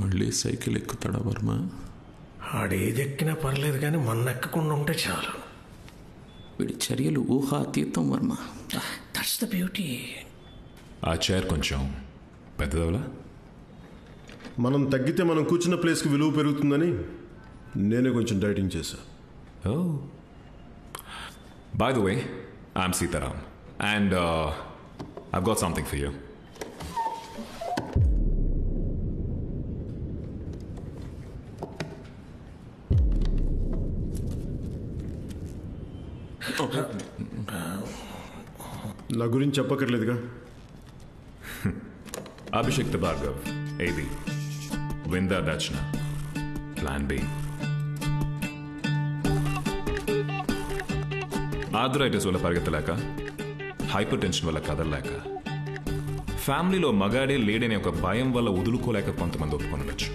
మళ్ళీ సైకిల్ ఎక్కుతాడా వర్మ? ఆడేదెక్కినా పర్లేదు కానీ మన్నెక్కకుండా ఉంటే చాలు. వీడి చర్యలు ఊహాతీతం వర్మ. That's the beauty. ఆ చైర్ కొంచెం పెద్దదవలా? మనం తగ్గితే మనం కూర్చున్న ప్లేస్కి విలువ పెరుగుతుందని నేనే కొంచెం డైటింగ్ చేశా. Oh by the way, I'm Sitaram and I've got something for you. నా గురించి చెప్పక్కర్లేదుగా. అభిషేక్ భార్గవ్, ఏబి, విందా దర్శన, ప్లాన్ బి. ఆర్థరైటిస్ వల్ల పరిగెత్తలేక, హైపర్ టెన్షన్ వల్ల కదలలేక, ఫ్యామిలీలో మగాడే లేడనే ఒక భయం వల్ల వదులుకోలేక కొంతమంది ఒప్పుకొని ఉండొచ్చు.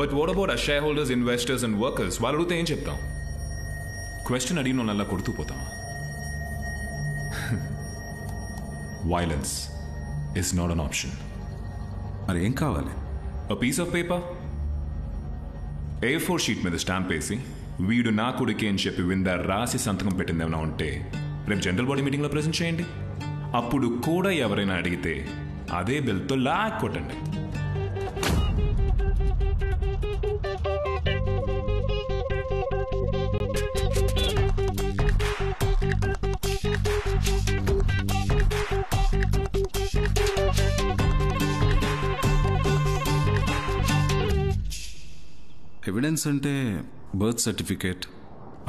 బట్ వాట్ అబౌట్ ఆ share holders, investors and workers? వాళ్ళు అడిగితే ఏం చెప్తాం? క్వశ్చన్ అడిగిన వాళ్ళ కొడుతూ పోతాం. Violence is not an option. మరి ఏం కావాలి? A piece of paper, A4 sheet మీద స్టాంప్ వేసి వీడు నా కొడుకే అని చెప్పి విందా రాసి సంతకం పెట్టింది ఏమైనా ఉంటే రేపు జనరల్ బాడీ మీటింగ్లో ప్రెజెంట్ చేయండి. అప్పుడు కూడా ఎవరైనా అడిగితే అదే బిల్తో లాక్ కొట్టండి. ఎవిడెన్స్ అంటే బర్త్ సర్టిఫికేట్,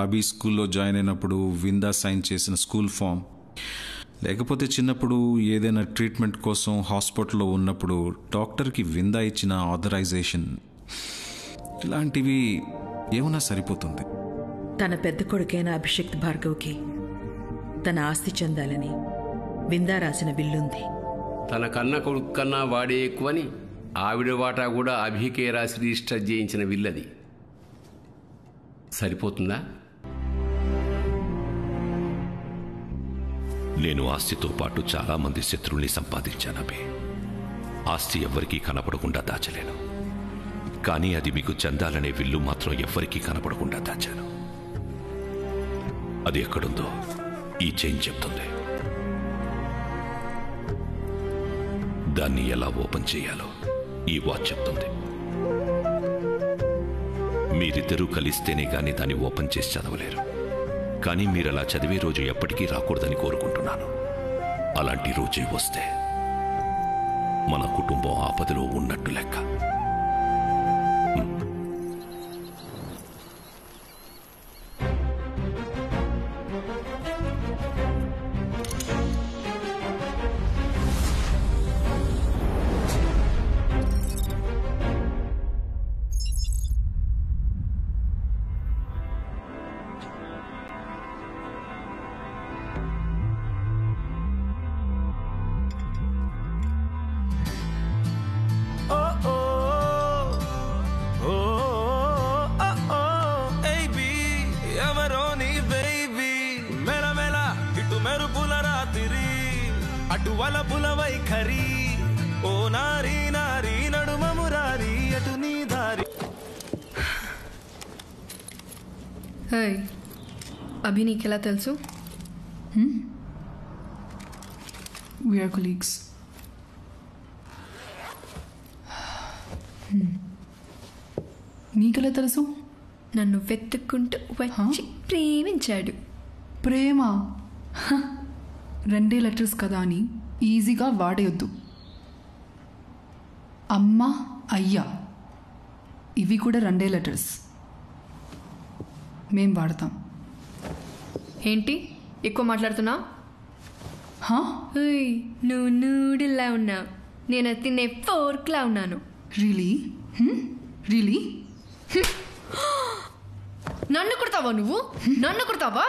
అభి స్కూల్లో జాయిన్ అయినప్పుడు విందా సైన్ చేసిన స్కూల్ ఫామ్, లేకపోతే చిన్నప్పుడు ఏదైనా ట్రీట్మెంట్ కోసం హాస్పిటల్లో ఉన్నప్పుడు డాక్టర్కి విందా ఇచ్చిన ఆథరైజేషన్, ఇలాంటివి ఏమన్నా సరిపోతుంది. తన పెద్ద కొడుకైన అభిషేక్ భార్గవ్కి తన ఆస్తి చెందాలని విందా రాసిన విల్లుంది. తన కన్న కొడుకు కన్నా వాడే ఎక్కువని ఆవిడ వాటా కూడా అభికే రాసి రిజిస్టర్ చేయించిన విల్లది. సరిపోతుందా? నేను ఆస్తితో పాటు చాలా మంది శత్రువుల్ని సంపాదించాను అభి. ఆస్తి ఎవ్వరికీ కనపడకుండా దాచలేను, కానీ అది మీకు చెందాలనే విల్లు మాత్రం ఎవ్వరికీ కనపడకుండా దాచాను. అది ఎక్కడుందో ఈ చైన్ చెప్తుంది. దాన్ని ఎలా ఓపెన్ చేయాలో ఈ వాచ్ చెప్తుంది. మీరిద్దరూ కలిస్తేనే గాని దాన్ని ఓపెన్ చేసి చదవలేరు, కానీ మీరలా చదివే రోజు ఎప్పటికీ రాకూడదని కోరుకుంటున్నాను. అలాంటి రోజే వస్తే మన కుటుంబం ఆపదలో ఉన్నట్టు లెక్క. అభి నీకెలా తెలుసు? We are colleagues. నీకెలా తెలుసు? నన్ను వెతుక్కుంటూ వచ్చి ప్రేమించాడు. ప్రేమ 2 లెటర్స్ కదా అని ఈజీగా వాడేయొద్దు. అమ్మ, అయ్యా ఇవి కూడా 2 లెటర్స్. మేం వాడతాం. ఏంటి ఎక్కువ మాట్లాడుతున్నా? నువ్వు నూడిల్లా ఉన్నావు, నేను తినే ఫోర్క్లా ఉన్నాను. రియలీ? రియలీ? నన్ను కొడతావా నువ్వు? నన్ను కొడతావా?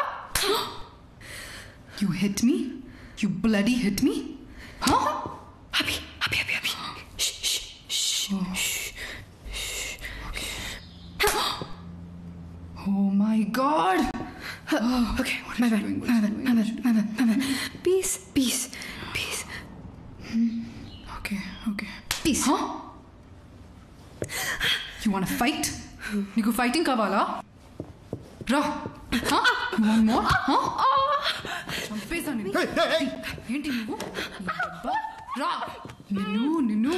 You hit me? You bloody hit me? Abhi Abhi Abhi Abhi. Oh my God! Okay, my bad. Peace. Okay. You want to fight? నీకు ఫైటింగ్ కావాలా? రా. One more? చంపేసా నిన్ను. ఏంటి నువ్వు? రా. నిన్ను.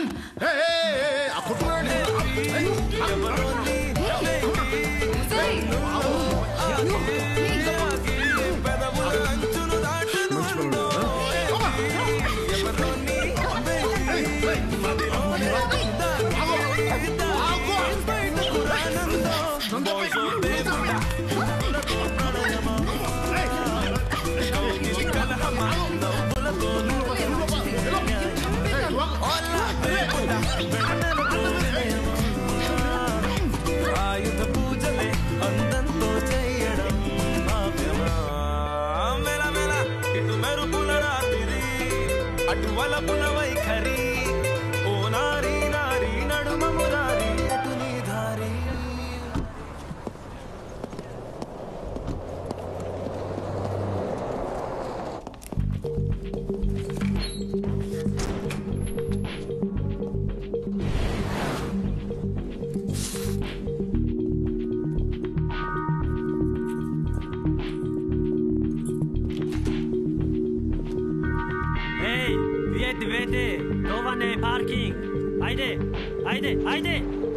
Vete, dovane parking. Haydi.